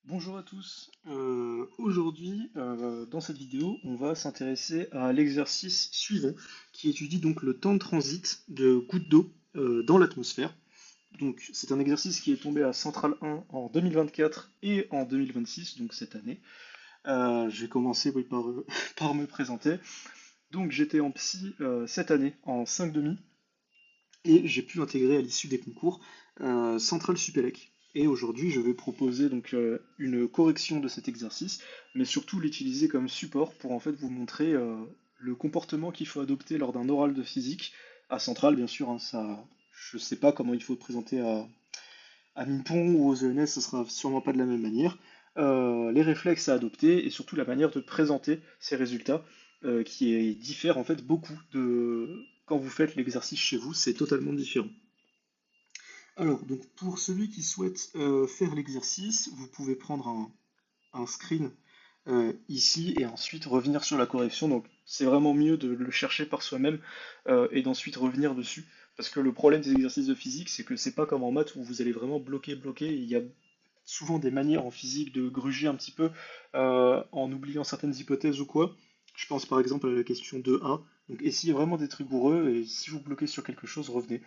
Bonjour à tous. Aujourd'hui, dans cette vidéo, on va s'intéresser à l'exercice suivant, qui étudie donc le temps de transit de gouttes d'eau dans l'atmosphère. Donc, c'est un exercice qui est tombé à Central 1 en 2024 et en 2026, donc cette année. Je vais commencer oui, par, par me présenter. Donc, j'étais en psy cette année en 5 demi et j'ai pu intégrer à l'issue des concours Central Supélec. Et aujourd'hui, je vais proposer donc une correction de cet exercice, mais surtout l'utiliser comme support pour en fait vous montrer le comportement qu'il faut adopter lors d'un oral de physique à Central, bien sûr. Hein, ça, je sais pas comment il faut le présenter à Mimpon ou aux ENS, ce sera sûrement pas de la même manière. Les réflexes à adopter et surtout la manière de présenter ces résultats diffère en fait beaucoup de quand vous faites l'exercice chez vous, c'est totalement différent. Alors, donc pour celui qui souhaite faire l'exercice, vous pouvez prendre un screen ici et ensuite revenir sur la correction. Donc c'est vraiment mieux de le chercher par soi-même et d'ensuite revenir dessus. Parce que le problème des exercices de physique, c'est que c'est pas comme en maths où vous allez vraiment bloquer. Il y a souvent des manières en physique de gruger un petit peu en oubliant certaines hypothèses ou quoi. Je pense par exemple à la question 2A. Donc essayez vraiment d'être rigoureux et si vous bloquez sur quelque chose, revenez.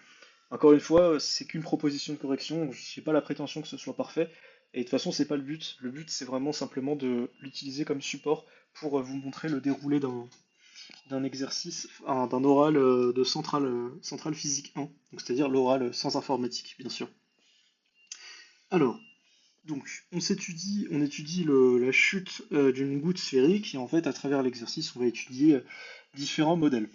Encore une fois, c'est qu'une proposition de correction, je n'ai pas la prétention que ce soit parfait, et de toute façon, c'est pas le but. Le but, c'est vraiment simplement de l'utiliser comme support pour vous montrer le déroulé d'un exercice, d'un oral de centrale physique 1, donc c'est-à-dire l'oral sans informatique, bien sûr. Alors, donc, on étudie la chute d'une goutte sphérique, et en fait, à travers l'exercice, on va étudier différents modèles.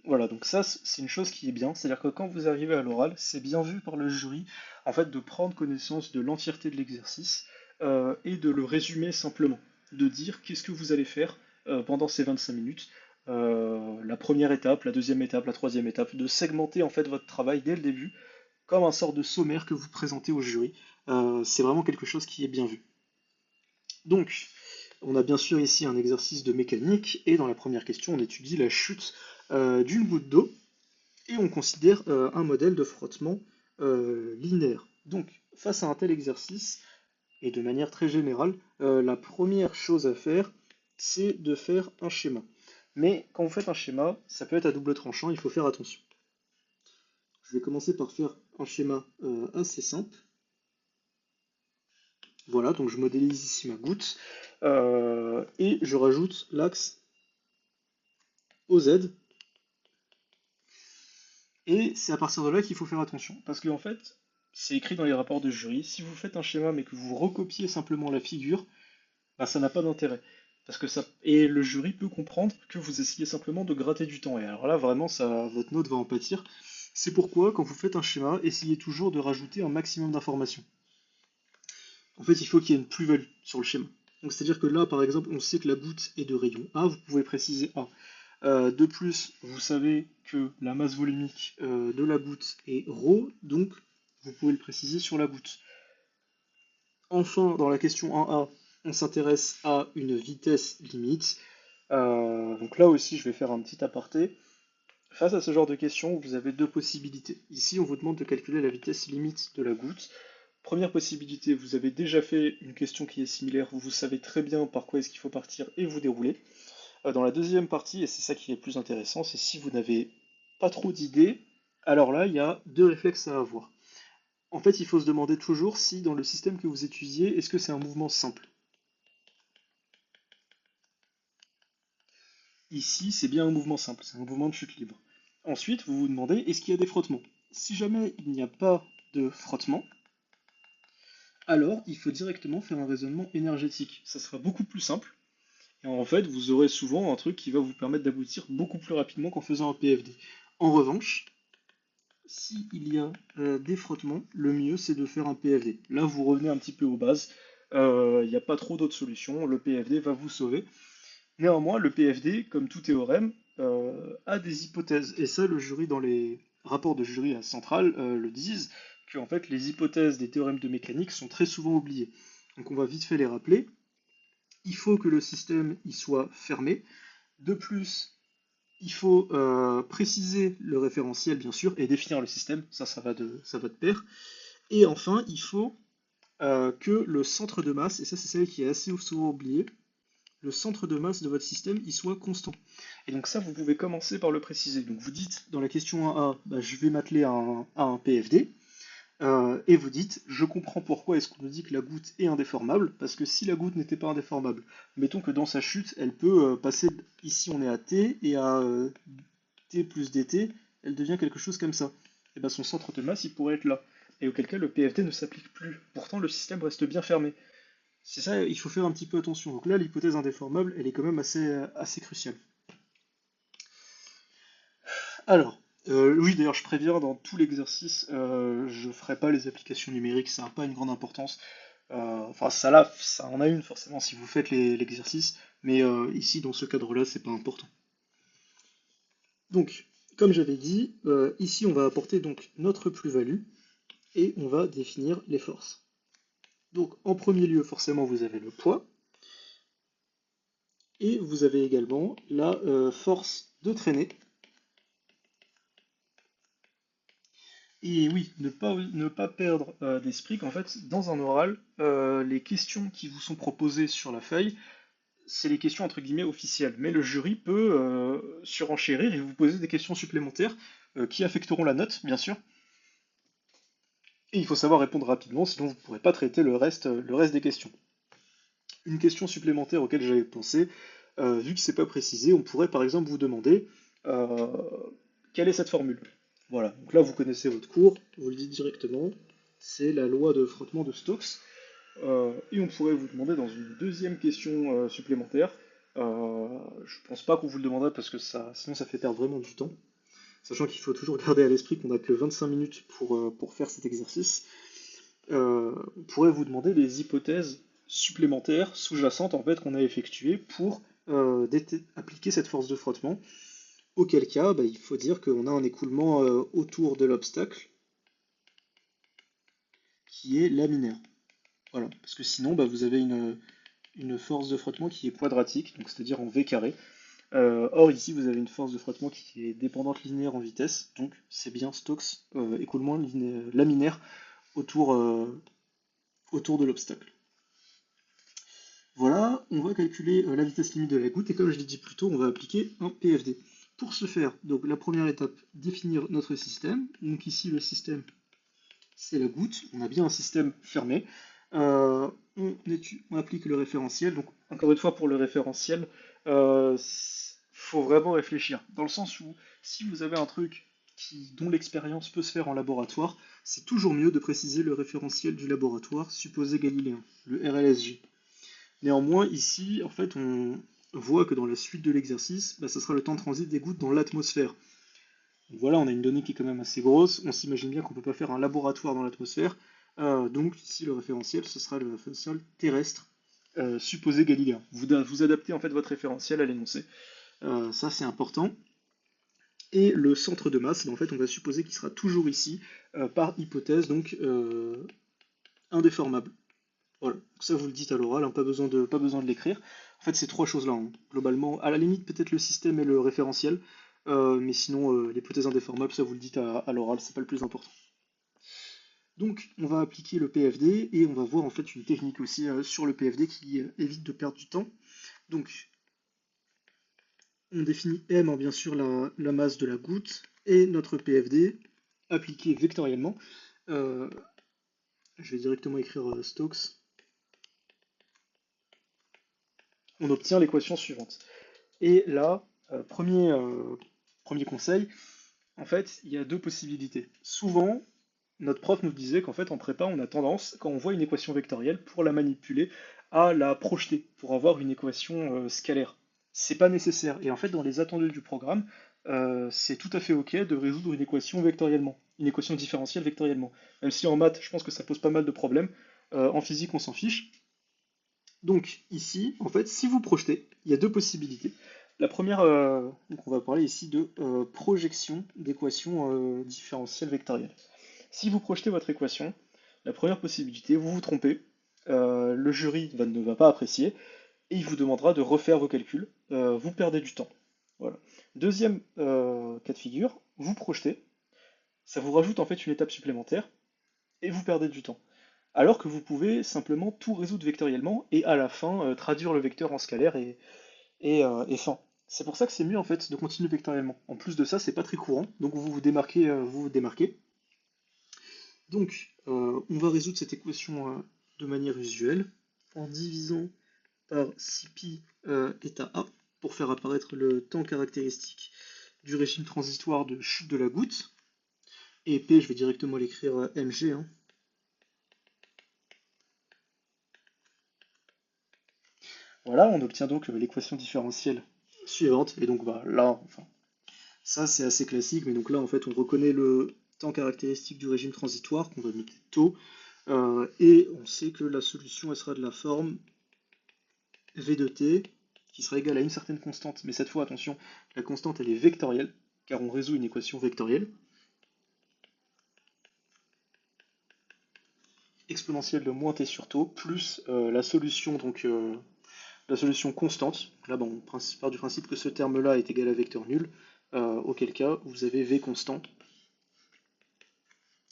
Voilà, donc ça, c'est une chose qui est bien, c'est-à-dire que quand vous arrivez à l'oral, c'est bien vu par le jury, en fait, de prendre connaissance de l'entièreté de l'exercice et de le résumer simplement, de dire qu'est-ce que vous allez faire pendant ces 25 minutes, la première étape, la deuxième étape, la troisième étape, de segmenter en fait votre travail dès le début comme un sort de sommaire que vous présentez au jury. C'est vraiment quelque chose qui est bien vu. Donc, on a bien sûr ici un exercice de mécanique, et dans la première question, on étudie la chute d'une goutte d'eau, et on considère un modèle de frottement linéaire. Donc, face à un tel exercice, et de manière très générale, la première chose à faire, c'est de faire un schéma. Mais quand vous faites un schéma, ça peut être à double tranchant, il faut faire attention. Je vais commencer par faire un schéma assez simple. Voilà, donc je modélise ici ma goutte et je rajoute l'axe OZ. Et c'est à partir de là qu'il faut faire attention. Parce qu'en fait, c'est écrit dans les rapports de jury, si vous faites un schéma mais que vous recopiez simplement la figure, bah, ça n'a pas d'intérêt. Parce que ça... Et le jury peut comprendre que vous essayez simplement de gratter du temps. Et alors là, vraiment, ça, votre note va en pâtir. C'est pourquoi, quand vous faites un schéma, essayez toujours de rajouter un maximum d'informations. En fait, il faut qu'il y ait une plus-value sur le schéma. Donc, c'est-à-dire que là, par exemple, on sait que la goutte est de rayon A, vous pouvez préciser A. De plus, vous savez que la masse volumique de la goutte est ρ, donc vous pouvez le préciser sur la goutte. Enfin, dans la question 1A, on s'intéresse à une vitesse limite. Donc là aussi, je vais faire un petit aparté. Face à ce genre de questions, vous avez deux possibilités. Ici, on vous demande de calculer la vitesse limite de la goutte. Première possibilité, vous avez déjà fait une question qui est similaire, vous savez très bien par quoi est-ce qu'il faut partir et vous déroulez. Dans la deuxième partie, et c'est ça qui est le plus intéressant, c'est si vous n'avez pas trop d'idées, alors là, il y a deux réflexes à avoir. En fait, il faut se demander toujours si dans le système que vous étudiez, est-ce que c'est un mouvement simple. Ici, c'est bien un mouvement simple, c'est un mouvement de chute libre. Ensuite, vous vous demandez, est-ce qu'il y a des frottements? Si jamais il n'y a pas de frottement, alors il faut directement faire un raisonnement énergétique. Ça sera beaucoup plus simple. Et en fait, vous aurez souvent un truc qui va vous permettre d'aboutir beaucoup plus rapidement qu'en faisant un PFD. En revanche, s'il y a des frottements, le mieux c'est de faire un PFD. Là, vous revenez un petit peu aux bases. Il n'y a pas trop d'autres solutions. Le PFD va vous sauver. Néanmoins, le PFD, comme tout théorème, a des hypothèses. Et ça, le jury, dans les rapports de jury à Centrale, le disent, que en fait, les hypothèses des théorèmes de mécanique sont très souvent oubliées. Donc on va vite fait les rappeler. Il faut que le système y soit fermé. De plus, il faut préciser le référentiel, bien sûr, et définir le système. Ça va de pair. Et enfin, il faut que le centre de masse, et ça c'est celle qui est assez souvent oubliée, le centre de masse de votre système il soit constant. Et donc ça, vous pouvez commencer par le préciser. Donc vous dites dans la question 1A, bah, je vais m'atteler à un PFD, et vous dites, je comprends pourquoi est-ce qu'on nous dit que la goutte est indéformable, parce que si la goutte n'était pas indéformable, mettons que dans sa chute, elle peut passer, ici on est à T, et à T plus dt, elle devient quelque chose comme ça. Et bien son centre de masse, il pourrait être là. Et auquel cas, le PFD ne s'applique plus. Pourtant, le système reste bien fermé. C'est ça, il faut faire un petit peu attention. Donc là, l'hypothèse indéformable, elle est quand même assez cruciale. Alors, oui, d'ailleurs, je préviens, dans tout l'exercice, je ne ferai pas les applications numériques, ça n'a pas une grande importance. Enfin, ça en a une forcément si vous faites l'exercice, mais ici, dans ce cadre-là, c'est pas important. Donc, comme j'avais dit, ici, on va apporter donc notre plus-value et on va définir les forces. Donc, en premier lieu, forcément, vous avez le poids et vous avez également la force de traînée. Et oui, ne pas perdre d'esprit qu'en fait, dans un oral, les questions qui vous sont proposées sur la feuille, c'est les questions entre guillemets officielles. Mais le jury peut surenchérir et vous poser des questions supplémentaires qui affecteront la note, bien sûr. Et il faut savoir répondre rapidement, sinon vous ne pourrez pas traiter le reste des questions. Une question supplémentaire auquel j'avais pensé, vu que c'est pas précisé, on pourrait par exemple vous demander euh, quelle est cette formule. Voilà, donc là vous connaissez votre cours, vous le dites directement, c'est la loi de frottement de Stokes. Et on pourrait vous demander dans une deuxième question supplémentaire, je pense pas qu'on vous le demanderait parce que sinon ça fait perdre vraiment du temps, sachant qu'il faut toujours garder à l'esprit qu'on n'a que 25 minutes pour faire cet exercice. On pourrait vous demander des hypothèses supplémentaires, sous-jacentes en fait, qu'on a effectuées pour appliquer cette force de frottement. Auquel cas, bah, il faut dire qu'on a un écoulement autour de l'obstacle qui est laminaire. Voilà, parce que sinon, bah, vous avez une force de frottement qui est quadratique, donc c'est-à-dire en V carré. Or ici, vous avez une force de frottement qui est dépendante linéaire en vitesse, donc c'est bien Stokes, écoulement laminaire autour, autour de l'obstacle. Voilà, on va calculer la vitesse limite de la goutte, et comme je l'ai dit plus tôt, on va appliquer un PFD. Pour ce faire, donc la première étape, définir notre système. Donc ici, le système, c'est la goutte. On a bien un système fermé. On applique le référentiel. Donc encore une fois, pour le référentiel, faut vraiment réfléchir. Dans le sens où, si vous avez un truc dont l'expérience peut se faire en laboratoire, c'est toujours mieux de préciser le référentiel du laboratoire supposé galiléen, le RLSG. Néanmoins, ici, en fait, on voit que dans la suite de l'exercice, bah, ça sera le temps de transit des gouttes dans l'atmosphère. Donc voilà, on a une donnée qui est quand même assez grosse. On s'imagine bien qu'on ne peut pas faire un laboratoire dans l'atmosphère. Donc ici, le référentiel, ce sera le référentiel terrestre supposé galiléen. Vous adaptez en fait votre référentiel à l'énoncé. Ça, c'est important. Et le centre de masse, bah, en fait, on va supposer qu'il sera toujours ici, par hypothèse, donc indéformable. Voilà, donc ça vous le dites à l'oral, hein, pas besoin de l'écrire. En fait, c'est trois choses-là, hein. Globalement, à la limite, peut-être le système et le référentiel, mais sinon, l'hypothèse indéformable, ça vous le dites à l'oral, c'est pas le plus important. Donc, on va appliquer le PFD et on va voir en fait une technique aussi sur le PFD qui évite de perdre du temps. Donc, on définit M, hein, bien sûr, la masse de la goutte, et notre PFD appliqué vectoriellement. Euh, je vais directement écrire Stokes. On obtient l'équation suivante. Et là, premier conseil, en fait, il y a deux possibilités. Souvent, notre prof nous disait qu'en fait, en prépa, on a tendance, quand on voit une équation vectorielle, pour la manipuler, à la projeter, pour avoir une équation scalaire. C'est pas nécessaire. Et en fait, dans les attendus du programme, c'est tout à fait OK de résoudre une équation vectoriellement, une équation différentielle vectoriellement. Même si en maths, je pense que ça pose pas mal de problèmes, en physique, on s'en fiche. Donc ici, en fait, si vous projetez, il y a deux possibilités. La première, donc on va parler ici de projection d'équations différentielles vectorielles. Si vous projetez votre équation, la première possibilité, vous vous trompez, le jury ne va pas apprécier, et il vous demandera de refaire vos calculs, vous perdez du temps. Voilà. Deuxième cas de figure, vous projetez, ça vous rajoute en fait une étape supplémentaire, et vous perdez du temps. alors que vous pouvez simplement tout résoudre vectoriellement et à la fin traduire le vecteur en scalaire et fin. C'est pour ça que c'est mieux en fait de continuer vectoriellement. En plus de ça, c'est pas très courant, donc vous vous démarquez. Donc, on va résoudre cette équation de manière usuelle en divisant par si pi est à A pour faire apparaître le temps caractéristique du régime transitoire de chute de la goutte. Et P, je vais directement l'écrire mg. Hein. Voilà, on obtient donc l'équation différentielle suivante. Et donc bah, là, enfin, ça c'est assez classique, mais donc là en fait on reconnaît le temps caractéristique du régime transitoire qu'on va noter taux, et on sait que la solution elle sera de la forme V de t qui sera égale à une certaine constante, mais cette fois attention, la constante elle est vectorielle, car on résout une équation vectorielle, exponentielle de moins t sur taux, plus la solution la solution constante. Là, bon, on part du principe que ce terme-là est égal à vecteur nul, auquel cas vous avez v constant.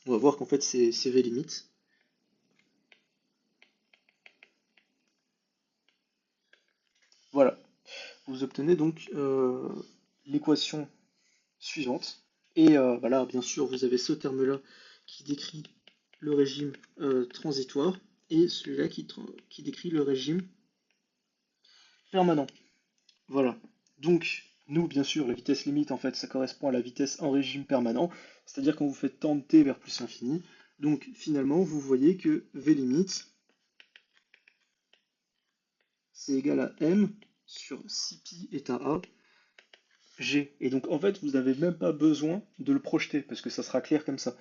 On va voir qu'en fait c'est v limite. Voilà, vous obtenez donc l'équation suivante. Et bah là, bien sûr, vous avez ce terme-là qui décrit le régime transitoire et celui-là qui décrit le régime permanent. Voilà. Donc, nous, bien sûr, la vitesse limite, en fait, ça correspond à la vitesse en régime permanent, c'est-à-dire quand vous faites tendre t vers plus l'infini. Donc, finalement, vous voyez que v limite, c'est égal à m sur si pi est à a, g. Et donc, en fait, vous n'avez même pas besoin de le projeter, parce que ça sera clair comme ça.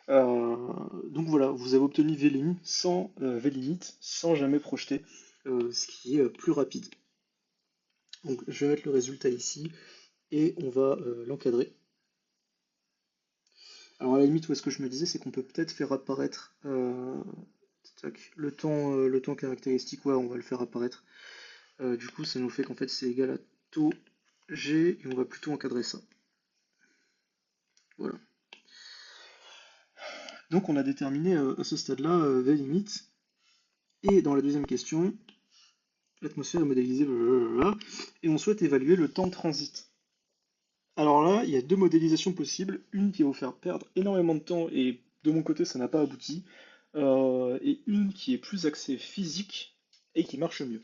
Donc voilà, vous avez obtenu v limite sans jamais projeter, ce qui est plus rapide. Donc, je vais mettre le résultat ici, et on va l'encadrer. Alors à la limite, où est-ce que je me disais, c'est qu'on peut peut-être faire apparaître le temps caractéristique, ouais, on va le faire apparaître. Du coup, ça nous fait qu'en fait c'est égal à taux g, et on va plutôt encadrer ça. Voilà. Donc on a déterminé à ce stade-là v limite, et dans la deuxième question, l'atmosphère est modélisée, blablabla, et on souhaite évaluer le temps de transit. Alors là, il y a deux modélisations possibles, une qui va vous faire perdre énormément de temps, et de mon côté ça n'a pas abouti, et une qui est plus axée physique et qui marche mieux.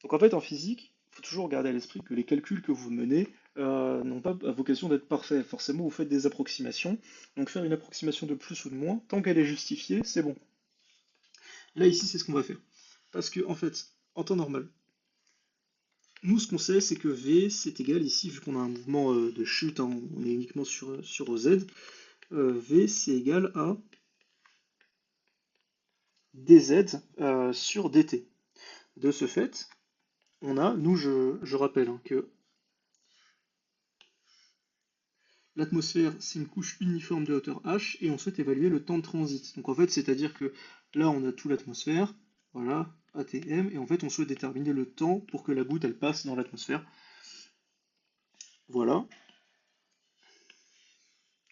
Donc en fait en physique, il faut toujours garder à l'esprit que les calculs que vous menez n'ont pas vocation d'être parfaits. Forcément vous faites des approximations, donc faire une approximation de plus ou de moins, tant qu'elle est justifiée, c'est bon. Là ici c'est ce qu'on va faire. Parce que en fait, en temps normal, nous ce qu'on sait c'est que V c'est égal ici, vu qu'on a un mouvement de chute, hein, on est uniquement sur OZ, V c'est égal à dz sur dt. De ce fait, on a, nous je rappelle hein, que l'atmosphère c'est une couche uniforme de hauteur h et on souhaite évaluer le temps de transit. Donc en fait c'est-à-dire que là on a tout l'atmosphère, voilà, ATM, et en fait on souhaite déterminer le temps pour que la goutte elle passe dans l'atmosphère. Voilà.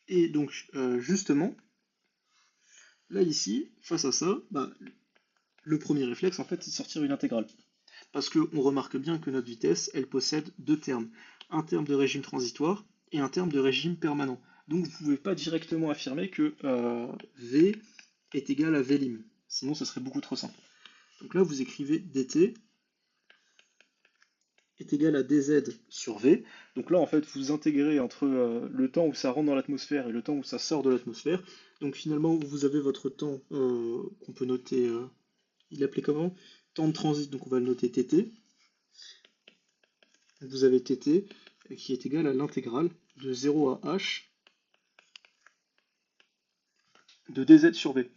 Et donc justement, là ici, face à ça, bah, le premier réflexe en fait c'est de sortir une intégrale. Parce qu'on remarque bien que notre vitesse, elle possède deux termes. Un terme de régime transitoire et un terme de régime permanent. Donc vous ne pouvez pas directement affirmer que V est égal à V lim. Sinon, ce serait beaucoup trop simple. Donc là, vous écrivez dt est égal à dz sur V. Donc là, en fait, vous intégrez entre le temps où ça rentre dans l'atmosphère et le temps où ça sort de l'atmosphère. Donc finalement, vous avez votre temps qu'on peut noter, il l'appelait comment? Temps de transit, donc on va le noter tt. Vous avez tt qui est égal à l'intégrale de 0 à h de dz sur v.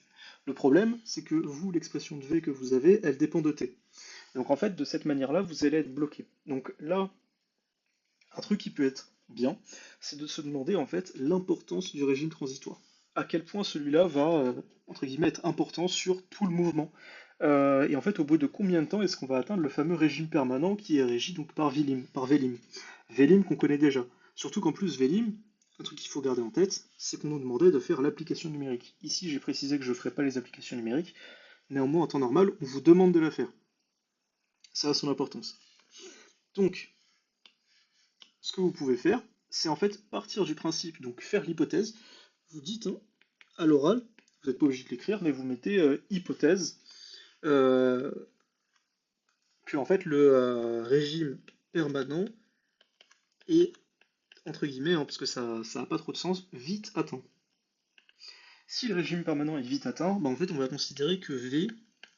Le problème, c'est que vous, l'expression de v que vous avez, elle dépend de t. Donc en fait, de cette manière-là, vous allez être bloqué. Donc là, un truc qui peut être bien, c'est de se demander en fait l'importance du régime transitoire. À quel point celui-là va, entre guillemets, être important sur tout le mouvement. Et en fait, au bout de combien de temps est-ce qu'on va atteindre le fameux régime permanent qui est régi donc par Vlim, Vlim qu'on connaît déjà. Surtout qu'en plus, Vlim, un truc qu'il faut garder en tête, c'est qu'on nous demandait de faire l'application numérique. Ici, j'ai précisé que je ne ferai pas les applications numériques, Néanmoins, en temps normal, on vous demande de la faire. Ça a son importance. Donc, ce que vous pouvez faire, c'est en fait partir du principe, donc faire l'hypothèse. Vous dites hein, à l'oral, vous n'êtes pas obligé de l'écrire, mais vous mettez hypothèse euh, que en fait le régime permanent est, entre guillemets, hein, parce que ça n'a pas trop de sens, vite atteint. Si le régime permanent est vite atteint, bah en fait on va considérer que V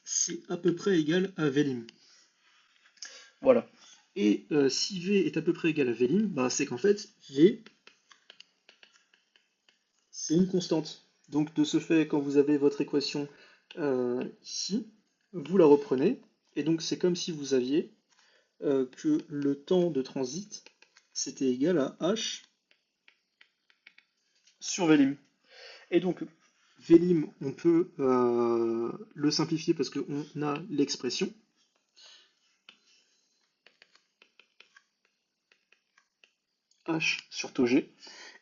c'est à peu près égal à Vlim. Voilà. Et si V est à peu près égal à Vlim, bah, c'est qu'en fait V c'est une constante. Donc de ce fait, quand vous avez votre équation ici, vous la reprenez, et donc c'est comme si vous aviez que le temps de transit c'était égal à H sur Vlim. Et donc Vlim, on peut le simplifier parce qu'on a l'expression. H sur tau G.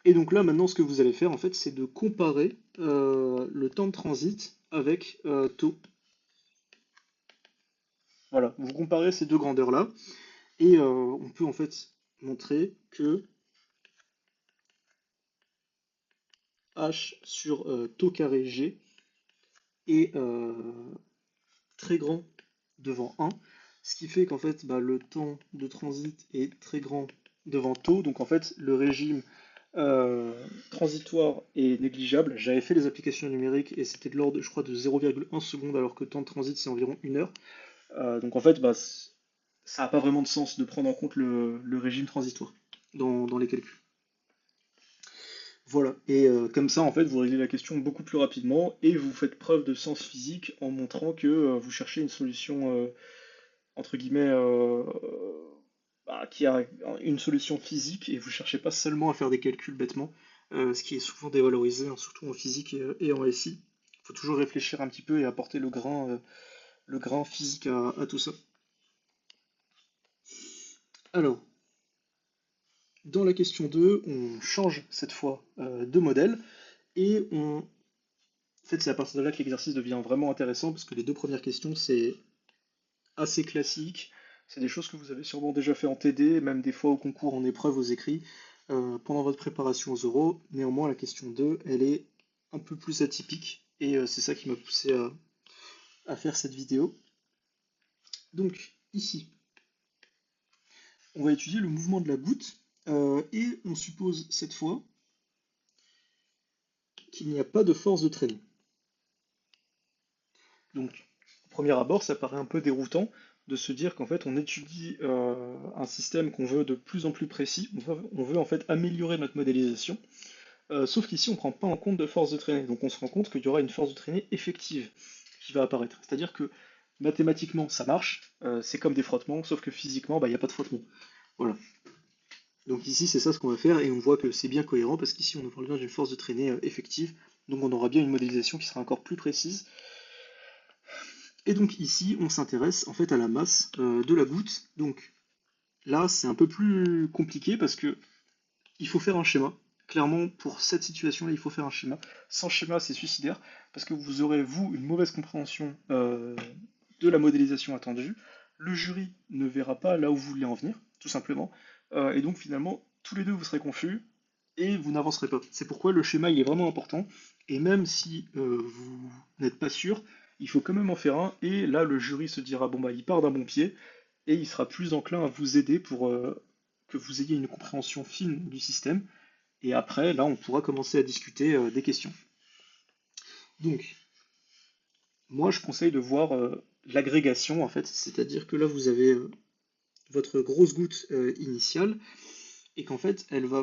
Et donc là, maintenant, ce que vous allez faire, en fait, c'est de comparer le temps de transit avec tau. Voilà, vous comparez ces deux grandeurs-là, et on peut en fait montrer que H sur tau carré G est très grand devant 1, ce qui fait qu'en fait, bah, le temps de transit est très grand devant tau, donc en fait, le régime transitoire et négligeable. J'avais fait les applications numériques et c'était de l'ordre, je crois, de 0,1 seconde, alors que le temps de transit c'est environ 1 heure. Donc en fait, bah, ça n'a pas vraiment de sens de prendre en compte le régime transitoire dans les calculs. Voilà, et comme ça, en fait, vous réglez la question beaucoup plus rapidement et vous faites preuve de sens physique en montrant que vous cherchez une solution, entre guillemets, bah, qui a une solution physique et vous cherchez pas seulement à faire des calculs bêtement, ce qui est souvent dévalorisé, hein, surtout en physique et en SI. Il faut toujours réfléchir un petit peu et apporter le grain physique à tout ça. Alors, dans la question 2, on change cette fois de modèle et en fait, c'est à partir de là que l'exercice devient vraiment intéressant parce que les deux premières questions, c'est assez classique. C'est des choses que vous avez sûrement déjà fait en TD, même des fois au concours, en épreuve, aux écrits, pendant votre préparation aux oraux. Néanmoins, la question 2, elle est un peu plus atypique et c'est ça qui m'a poussé à faire cette vidéo. Donc, ici, on va étudier le mouvement de la goutte et on suppose cette fois qu'il n'y a pas de force de traînée. Donc, au premier abord, ça paraît un peu déroutant de se dire qu'en fait, on étudie un système qu'on veut de plus en plus précis. On veut en fait améliorer notre modélisation. Sauf qu'ici, on ne prend pas en compte de force de traînée. Donc, on se rend compte qu'il y aura une force de traînée effective qui va apparaître. C'est-à-dire que mathématiquement, ça marche. C'est comme des frottements, sauf que physiquement, bah, il n'y a pas de frottement. Voilà. Donc ici, c'est ça ce qu'on va faire, et on voit que c'est bien cohérent, parce qu'ici, on parle bien d'une force de traînée effective. Donc, on aura bien une modélisation qui sera encore plus précise. Et donc ici, on s'intéresse en fait à la masse de la goutte. Donc là, c'est un peu plus compliqué parce que il faut faire un schéma. Clairement, pour cette situation-là, il faut faire un schéma. Sans schéma, c'est suicidaire parce que vous aurez, vous, une mauvaise compréhension de la modélisation attendue. Le jury ne verra pas là où vous voulez en venir, tout simplement. Et donc finalement, tous les deux, vous serez confus et vous n'avancerez pas. C'est pourquoi le schéma il est vraiment important. Et même si vous n'êtes pas sûr, il faut quand même en faire un. Et là, le jury se dira bon bah il part d'un bon pied et il sera plus enclin à vous aider pour que vous ayez une compréhension fine du système. Et après, là, on pourra commencer à discuter des questions. Donc, moi, je conseille de voir l'agrégation en fait, c'est-à-dire que là, vous avez votre grosse goutte initiale et qu'en fait, elle va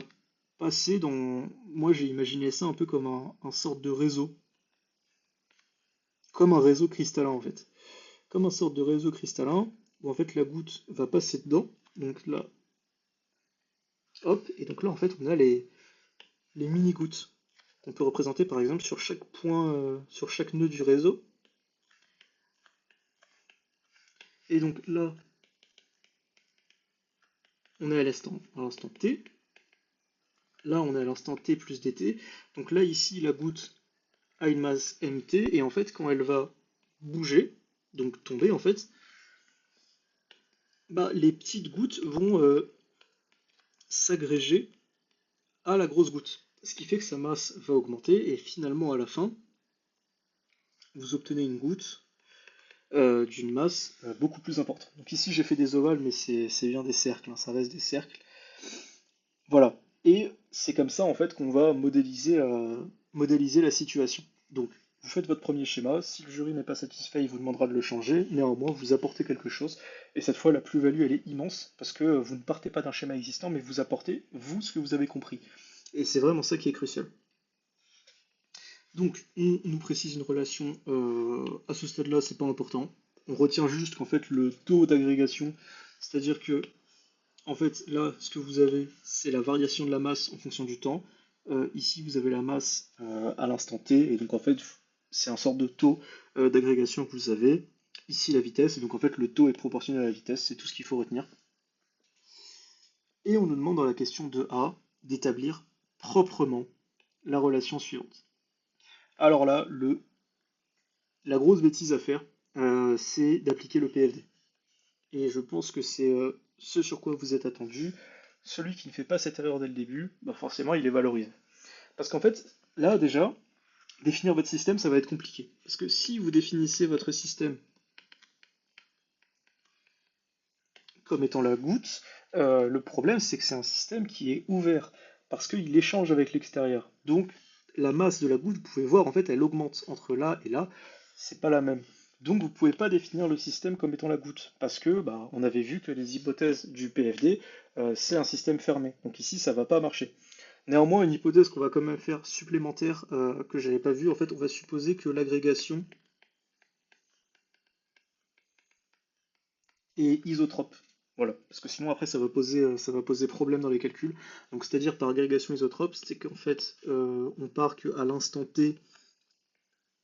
passer dans. Moi, j'ai imaginé ça un peu comme un sorte de réseau, comme un réseau cristallin en fait. Comme un sorte de réseau cristallin où en fait la goutte va passer dedans. Donc là, hop, et donc là en fait on a les mini-gouttes qu'on peut représenter par exemple sur chaque point, sur chaque nœud du réseau. Et donc là, on est à l'instant t. Là, on est à l'instant t plus dt. Donc là, ici, la goutte a une masse mt, et en fait, quand elle va bouger, donc tomber en fait, bah, les petites gouttes vont s'agréger à la grosse goutte. Ce qui fait que sa masse va augmenter et finalement à la fin, vous obtenez une goutte d'une masse beaucoup plus importante. Donc ici j'ai fait des ovales mais c'est bien des cercles, hein, ça reste des cercles. Voilà. Et c'est comme ça en fait qu'on va modéliser la situation. Donc vous faites votre premier schéma, si le jury n'est pas satisfait, il vous demandera de le changer, néanmoins vous apportez quelque chose, et cette fois la plus-value elle est immense, parce que vous ne partez pas d'un schéma existant, mais vous apportez, vous, ce que vous avez compris. Et c'est vraiment ça qui est crucial. Donc on nous précise une relation, à ce stade-là c'est pas important, on retient juste qu'en fait le taux d'agrégation, c'est-à-dire que en fait, là, ce que vous avez, c'est la variation de la masse en fonction du temps. Ici, vous avez la masse à l'instant t, et donc en fait, c'est un sorte de taux d'agrégation que vous avez. Ici, la vitesse, et donc en fait, le taux est proportionnel à la vitesse, c'est tout ce qu'il faut retenir. Et on nous demande dans la question 2A d'établir proprement la relation suivante. Alors là, la grosse bêtise à faire, c'est d'appliquer le PFD. Et je pense que c'est ce sur quoi vous êtes attendu. Celui qui ne fait pas cette erreur dès le début, bah forcément il est valorisé. Parce qu'en fait, là déjà, définir votre système, ça va être compliqué. Parce que si vous définissez votre système comme étant la goutte, le problème c'est que c'est un système qui est ouvert, parce qu'il échange avec l'extérieur. Donc la masse de la goutte, vous pouvez voir, en fait, elle augmente entre là et là, c'est pas la même. Donc vous ne pouvez pas définir le système comme étant la goutte, parce que bah, on avait vu que les hypothèses du PFD, c'est un système fermé. Donc ici, ça va pas marcher. Néanmoins, une hypothèse qu'on va quand même faire supplémentaire, que j'avais pas vue, en fait, on va supposer que l'agrégation est isotrope. Voilà, parce que sinon après ça va poser problème dans les calculs. Donc c'est-à-dire par agrégation isotrope, c'est qu'en fait on part qu'à l'instant t,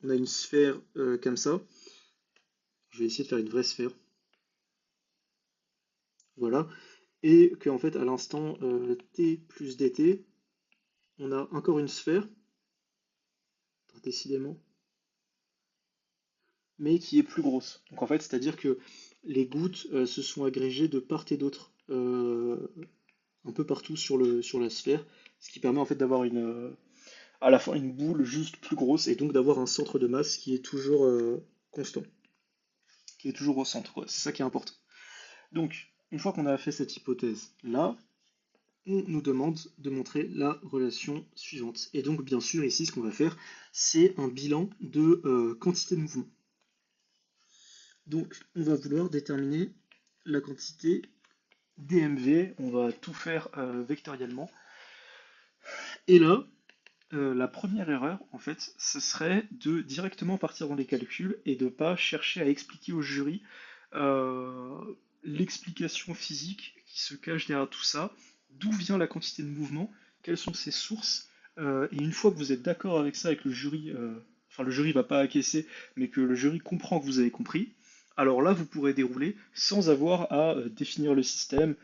on a une sphère comme ça. Je vais essayer de faire une vraie sphère. Voilà. Et qu'en fait à l'instant t plus dt, on a encore une sphère, décidément, mais qui est plus grosse. Donc en fait, c'est-à-dire que les gouttes se sont agrégées de part et d'autre, un peu partout sur la sphère, ce qui permet en fait d'avoir à la fin une boule juste plus grosse et donc d'avoir un centre de masse qui est toujours constant, qui est toujours au centre, quoi. C'est ça qui est important. Donc, une fois qu'on a fait cette hypothèse-là, on nous demande de montrer la relation suivante. Et donc, bien sûr, ici, ce qu'on va faire, c'est un bilan de quantité de mouvement. Donc, on va vouloir déterminer la quantité dmv, on va tout faire vectoriellement. Et là, la première erreur, en fait, ce serait de directement partir dans les calculs et de ne pas chercher à expliquer au jury euh, l'explication physique qui se cache derrière tout ça, d'où vient la quantité de mouvement, quelles sont ses sources, et une fois que vous êtes d'accord avec ça, avec le jury, enfin le jury va pas acquiescer, mais que le jury comprend que vous avez compris, alors là vous pourrez dérouler sans avoir à définir le système,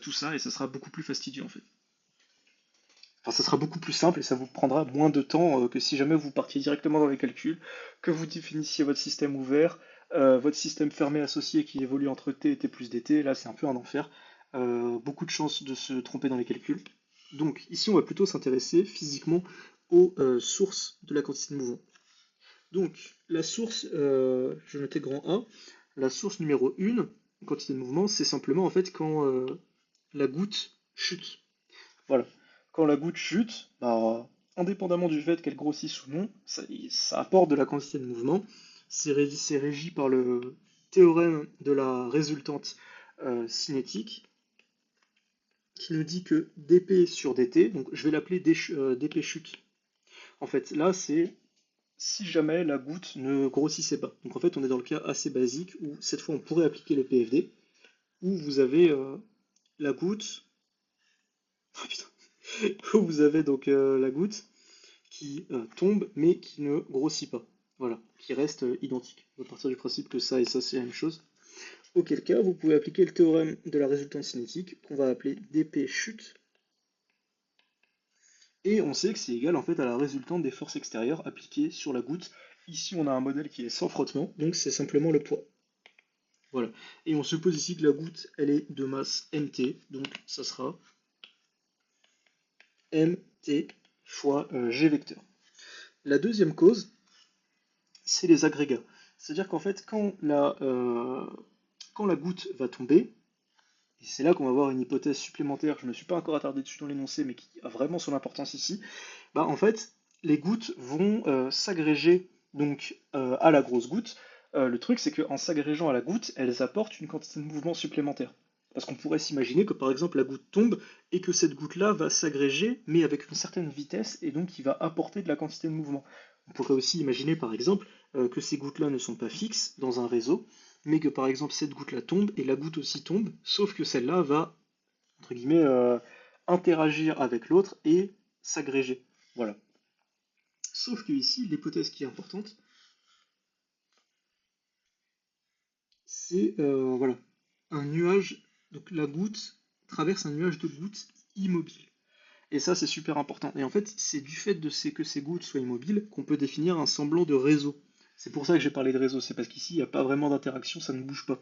tout ça, et ça sera beaucoup plus fastidieux en fait. Enfin, ça sera beaucoup plus simple et ça vous prendra moins de temps que si jamais vous partiez directement dans les calculs, que vous définissiez votre système ouvert, votre système fermé associé qui évolue entre t et t plus dt. Là, c'est un peu un enfer. Beaucoup de chances de se tromper dans les calculs. Donc, ici, on va plutôt s'intéresser physiquement aux sources de la quantité de mouvement. Donc, la source, je vais noter grand A, la source numéro 1, quantité de mouvement, c'est simplement en fait quand la goutte chute. Voilà. Quand la goutte chute, bah, indépendamment du fait qu'elle grossisse ou non, ça apporte de la quantité de mouvement. C'est régi par le théorème de la résultante cinétique qui nous dit que dp sur dt, donc je vais l'appeler dp chute. En fait, là, c'est si jamais la goutte ne grossissait pas. Donc en fait, on est dans le cas assez basique où cette fois on pourrait appliquer le PFD, où vous avez la goutte. Oh, putain. Où vous avez donc la goutte qui tombe mais qui ne grossit pas. Voilà, qui reste identique. On va partir du principe que ça et ça c'est la même chose. Auquel cas, vous pouvez appliquer le théorème de la résultante cinétique qu'on va appeler dp chute. Et on sait que c'est égal en fait à la résultante des forces extérieures appliquées sur la goutte. Ici, on a un modèle qui est sans frottement, donc c'est simplement le poids. Voilà. Et on suppose ici que la goutte, elle est de masse mt, donc ça sera mt fois g vecteur. La deuxième cause, c'est les agrégats. C'est-à-dire qu'en fait, quand la goutte va tomber, et c'est là qu'on va voir une hypothèse supplémentaire, je ne me suis pas encore attardé dessus dans l'énoncé, mais qui a vraiment son importance ici, bah, en fait, les gouttes vont s'agréger donc à la grosse goutte. Le truc, c'est qu'en s'agrégeant à la goutte, elles apportent une quantité de mouvement supplémentaire. Parce qu'on pourrait s'imaginer que par exemple la goutte tombe et que cette goutte-là va s'agréger, mais avec une certaine vitesse, et donc qui va apporter de la quantité de mouvement. On pourrait aussi imaginer par exemple que ces gouttes-là ne sont pas fixes dans un réseau, mais que par exemple cette goutte-là tombe et la goutte aussi tombe, sauf que celle-là va, entre guillemets, interagir avec l'autre et s'agréger. Voilà. Sauf que ici, l'hypothèse qui est importante, c'est voilà, un nuage, donc la goutte traverse un nuage de gouttes immobile. Et ça, c'est super important. Et en fait, c'est du fait que ces gouttes soient immobiles qu'on peut définir un semblant de réseau. C'est pour ça que j'ai parlé de réseau, c'est parce qu'ici, il n'y a pas vraiment d'interaction, ça ne bouge pas.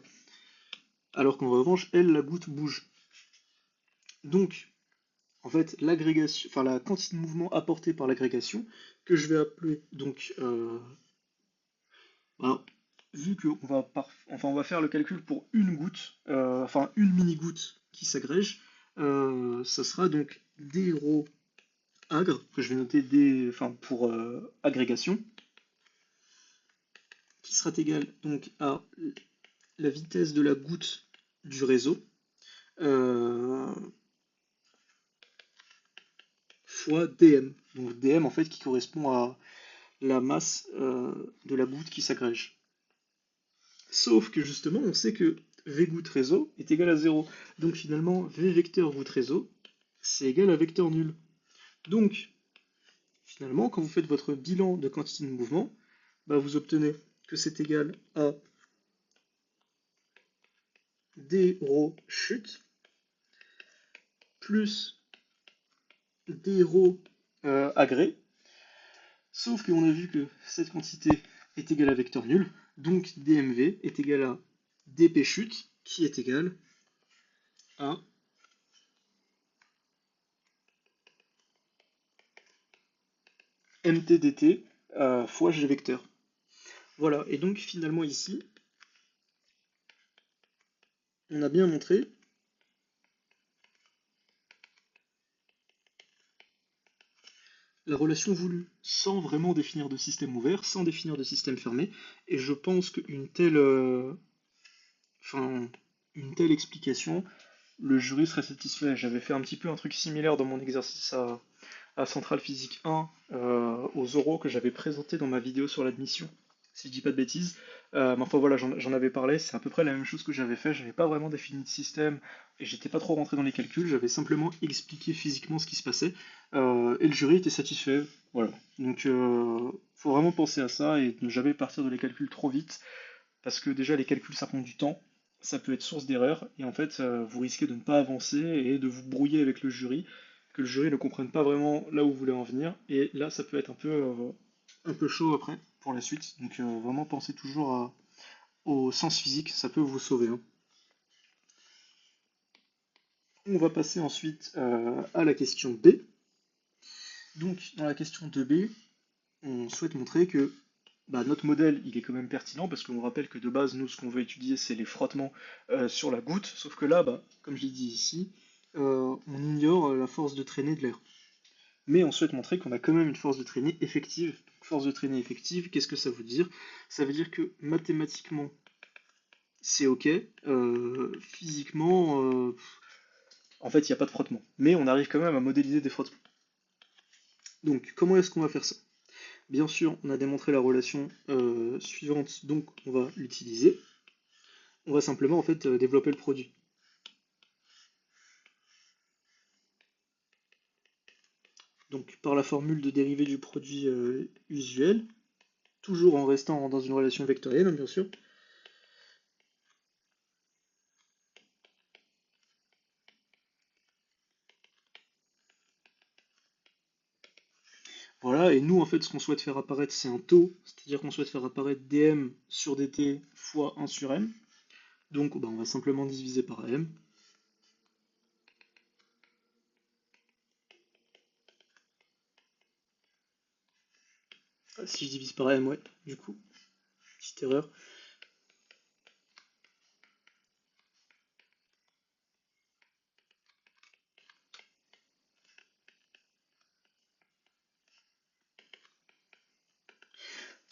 Alors qu'en revanche, elle, la goutte bouge. Donc, en fait, l'agrégation, enfin la quantité de mouvement apportée par l'agrégation, que je vais appeler donc ben, vu qu'on va, enfin, on va faire le calcul pour une goutte, enfin une mini-goutte qui s'agrège, ça sera donc d rho agre, que je vais noter d, enfin, pour agrégation, qui sera égal donc à la vitesse de la goutte du réseau euh, fois dm. Donc dm en fait qui correspond à la masse de la goutte qui s'agrège. Sauf que justement, on sait que v goutte réseau est égal à 0. Donc finalement, v vecteur goutte réseau, c'est égal à vecteur nul. Donc, finalement, quand vous faites votre bilan de quantité de mouvement, bah, vous obtenez que c'est égal à d rho chute plus d rho agré. Sauf qu'on a vu que cette quantité est égale à vecteur nul, donc dmv est égal à dp chute, qui est égal à mt dt fois g vecteur. Voilà, et donc finalement ici, on a bien montré la relation voulue, sans vraiment définir de système ouvert, sans définir de système fermé, et je pense qu'une telle, enfin, une telle explication, le jury serait satisfait. J'avais fait un petit peu un truc similaire dans mon exercice à Centrale Physique 1 aux oraux que j'avais présenté dans ma vidéo sur l'admission, si je dis pas de bêtises. Mais enfin voilà, j'en avais parlé, c'est à peu près la même chose que j'avais fait. J'avais pas vraiment défini de système et j'étais pas trop rentré dans les calculs, j'avais simplement expliqué physiquement ce qui se passait et le jury était satisfait. Voilà. Donc faut vraiment penser à ça et ne jamais partir de les calculs trop vite parce que déjà les calculs ça prend du temps. Ça peut être source d'erreur et en fait vous risquez de ne pas avancer et de vous brouiller avec le jury que le jury ne comprenne pas vraiment là où vous voulez en venir. Et là, ça peut être un peu chaud après pour la suite. Donc vraiment pensez toujours au sens physique, ça peut vous sauver, hein. On va passer ensuite à la question B. Donc dans la question 2B, on souhaite montrer que bah, notre modèle il est quand même pertinent parce qu'on rappelle que de base, nous, ce qu'on veut étudier, c'est les frottements sur la goutte. Sauf que là, bah, comme je l'ai dit ici, on ignore la force de traînée de l'air. Mais on souhaite montrer qu'on a quand même une force de traînée effective. Donc, force de traînée effective, qu'est-ce que ça veut dire? Ça veut dire que mathématiquement, c'est ok. Physiquement, en fait, il n'y a pas de frottement. Mais on arrive quand même à modéliser des frottements. Donc, comment est-ce qu'on va faire ça? Bien sûr, on a démontré la relation suivante, donc on va l'utiliser. On va simplement en fait développer le produit. Donc, par la formule de dérivée du produit usuel, toujours en restant dans une relation vectorielle, hein, bien sûr. Voilà, Voilà, et nous, en fait, ce qu'on souhaite faire apparaître, c'est un taux, c'est-à-dire qu'on souhaite faire apparaître dm sur dt fois 1 sur m. Donc, bah, on va simplement diviser par m. Si je divise par m, ouais, du coup, petite erreur.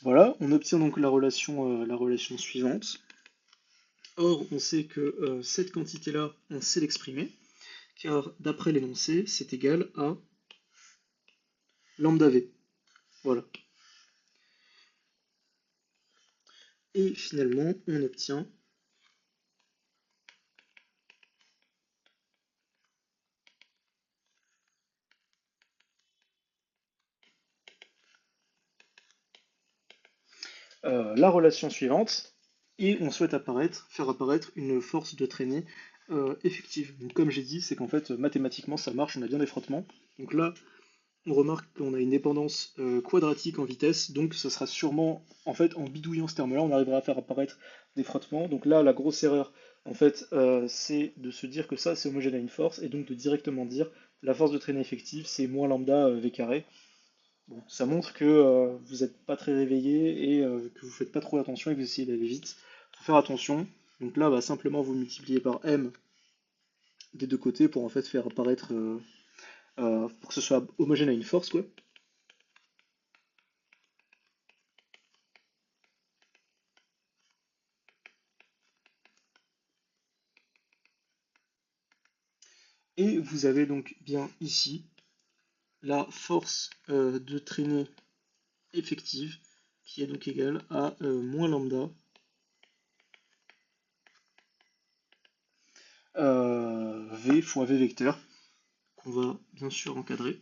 Voilà, on obtient donc la relation suivante. Or, on sait que cette quantité-là, on sait l'exprimer, car d'après l'énoncé, c'est égal à lambda v. Voilà. Et finalement, on obtient la relation suivante, et on souhaite faire apparaître une force de traînée effective. Donc, comme j'ai dit, c'est qu'en fait, mathématiquement, ça marche, on a bien des frottements. Donc là, on remarque qu'on a une dépendance quadratique en vitesse, donc ça sera sûrement, en fait, en bidouillant ce terme-là, on arrivera à faire apparaître des frottements. Donc là, la grosse erreur, en fait, c'est de se dire que ça, c'est homogène à une force, et donc de directement dire la force de traînée effective, c'est moins lambda v carré. Bon, ça montre que vous n'êtes pas très réveillé et que vous ne faites pas trop attention et que vous essayez d'aller vite. Il faut faire attention. Donc là, bah, simplement vous multipliez par m des deux côtés pour en fait faire apparaître, pour que ce soit homogène à une force, quoi. Et vous avez donc bien ici la force de traînée effective qui est donc égale à moins lambda v fois v vecteur qu'on va bien sûr encadrer.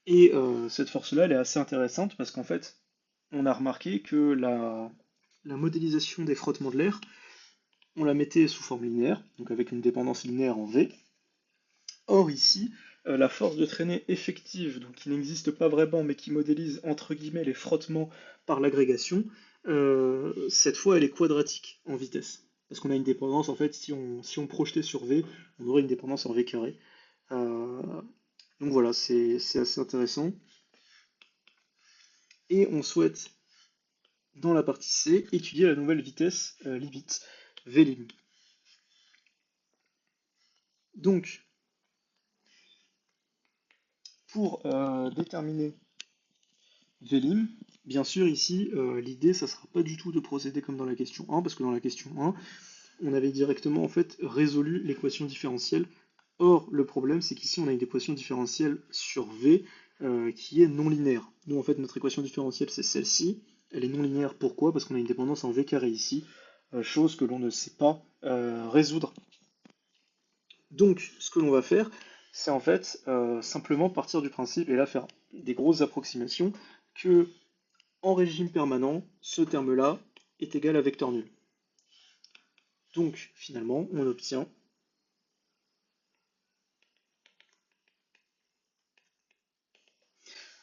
Et cette force-là, elle est assez intéressante parce qu'en fait, on a remarqué que la modélisation des frottements de l'air, on la mettait sous forme linéaire, donc avec une dépendance linéaire en V. Or ici, la force de traînée effective, donc qui n'existe pas vraiment, mais qui modélise entre guillemets les frottements par l'agrégation, cette fois elle est quadratique en vitesse. Parce qu'on a une dépendance, en fait, si on projetait sur V, on aurait une dépendance en V carré. Donc voilà, c'est assez intéressant. Et on souhaite, dans la partie C, étudier la nouvelle vitesse limite, Vlim. Donc, pour déterminer Vlim, bien sûr, ici, l'idée, ça ne sera pas du tout de procéder comme dans la question 1, parce que dans la question 1, on avait directement en fait résolu l'équation différentielle. Or, le problème, c'est qu'ici, on a une équation différentielle sur V qui est non linéaire. Nous, en fait, notre équation différentielle, c'est celle-ci. Elle est non linéaire, pourquoi? Parce qu'on a une dépendance en V carré ici, chose que l'on ne sait pas résoudre. Donc, ce que l'on va faire, c'est en fait simplement partir du principe, et là faire des grosses approximations, que en régime permanent, ce terme-là est égal à vecteur nul. Donc, finalement, on obtient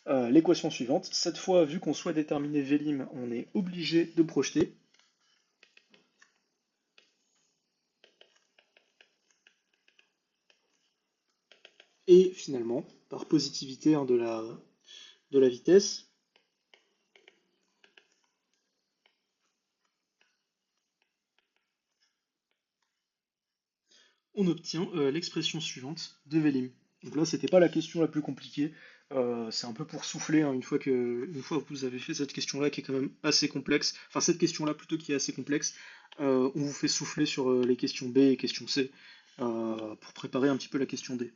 l'équation suivante. Cette fois, vu qu'on souhaite déterminer Vlim, on est obligé de projeter. Et finalement, par positivité hein, de la vitesse, on obtient l'expression suivante de Vlim. Donc là, c'était pas la question la plus compliquée. C'est un peu pour souffler hein, une fois que vous avez fait cette question-là qui est quand même assez complexe. Enfin, cette question-là plutôt qui est assez complexe. On vous fait souffler sur les questions B et questions C pour préparer un petit peu la question D.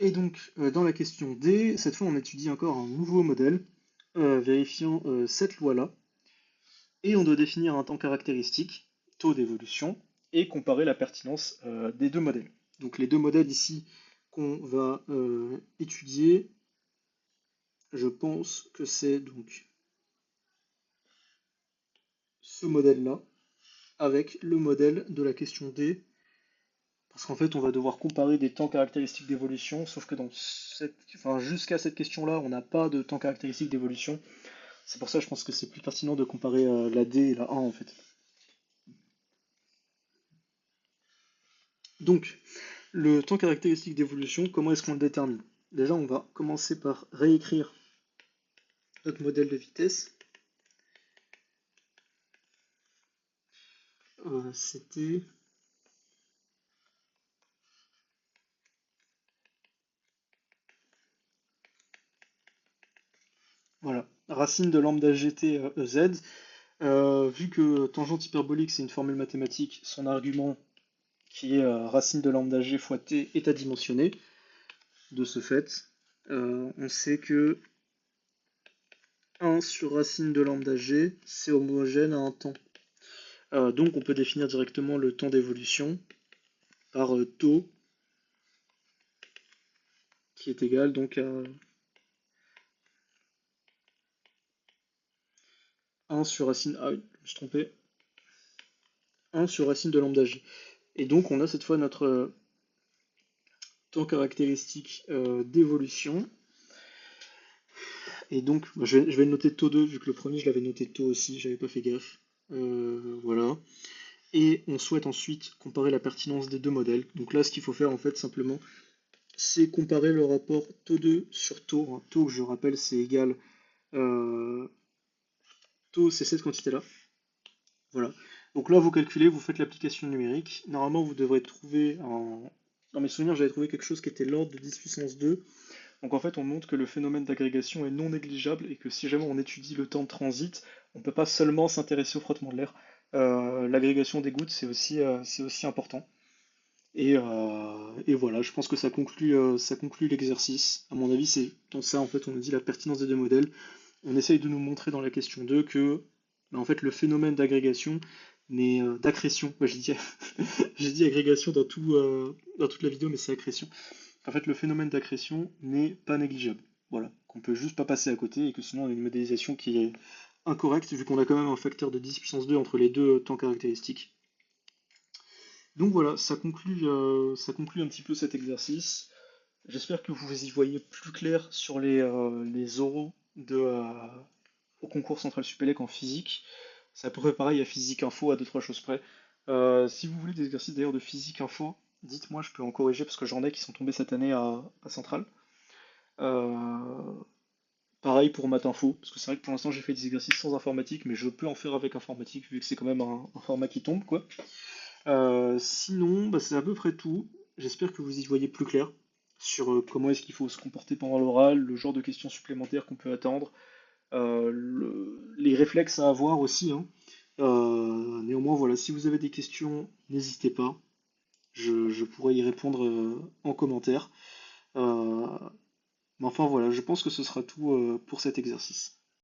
Et donc, dans la question D, cette fois, on étudie encore un nouveau modèle vérifiant cette loi-là. Et on doit définir un temps caractéristique, taux d'évolution, et comparer la pertinence des deux modèles. Donc les deux modèles ici qu'on va étudier, je pense que c'est donc ce modèle-là, avec le modèle de la question D, Parce qu'en fait, on va devoir comparer des temps caractéristiques d'évolution, sauf que jusqu'à cette question-là, on n'a pas de temps caractéristique d'évolution. C'est pour ça, je pense que c'est plus pertinent de comparer la D et la 1 en fait. Donc, le temps caractéristique d'évolution, comment est-ce qu'on le détermine? Déjà, on va commencer par réécrire notre modèle de vitesse. C'était... Voilà, racine de lambda gt z. Vu que tangente hyperbolique c'est une formule mathématique, son argument qui est racine de lambda g fois t est adimensionné. De ce fait, on sait que 1 sur racine de lambda g c'est homogène à un temps. Donc on peut définir directement le temps d'évolution par taux qui est égal donc à 1 sur racine... Ah oui, je me suis trompé. 1 sur racine de lambda g. Et donc on a cette fois notre temps caractéristique d'évolution. Et donc je vais le noter taux 2 vu que le premier je l'avais noté taux aussi, j'avais pas fait gaffe. Voilà. Et on souhaite ensuite comparer la pertinence des deux modèles. Donc là ce qu'il faut faire en fait simplement c'est comparer le rapport taux 2 sur taux. Hein. Taux, je rappelle, c'est égal taux, c'est cette quantité-là. Voilà. Donc là, vous calculez, vous faites l'application numérique. Normalement, vous devrez trouver dans mes souvenirs, j'avais trouvé quelque chose qui était l'ordre de 10 puissance 2. Donc en fait, on montre que le phénomène d'agrégation est non négligeable et que si jamais on étudie le temps de transit, on ne peut pas seulement s'intéresser au frottement de l'air. L'agrégation des gouttes, c'est aussi important. Et voilà, je pense que ça conclut l'exercice. À mon avis, c'est dans ça, en fait, on nous dit la pertinence des deux modèles. On essaye de nous montrer dans la question 2 que en fait, le phénomène d'agrégation, d'accrétion, ouais, j'ai dit, j'ai dit agrégation dans toute la vidéo, mais c'est accrétion. En fait, le phénomène d'accrétion n'est pas négligeable. Voilà, qu'on peut juste pas passer à côté et que sinon on a une modélisation qui est incorrecte vu qu'on a quand même un facteur de 10 puissance 2 entre les deux temps caractéristiques. Donc voilà, ça conclut un petit peu cet exercice. J'espère que vous y voyez plus clair sur les oraux au concours central Supélec en physique. C'est à peu près pareil à physique info, à deux trois choses près. Si vous voulez des exercices d'ailleurs de physique info, dites-moi, je peux en corriger parce que j'en ai qui sont tombés cette année à Centrale. Euh, Pareil pour maths info, parce que c'est vrai que pour l'instant j'ai fait des exercices sans informatique, mais je peux en faire avec informatique vu que c'est quand même un format qui tombe, quoi. Sinon, bah, c'est à peu près tout. J'espère que vous y voyez plus clair sur comment est-ce qu'il faut se comporter pendant l'oral, le genre de questions supplémentaires qu'on peut attendre, les réflexes à avoir aussi. Hein. Néanmoins, voilà, si vous avez des questions, n'hésitez pas. Je pourrais y répondre en commentaire. Mais enfin voilà, je pense que ce sera tout pour cet exercice.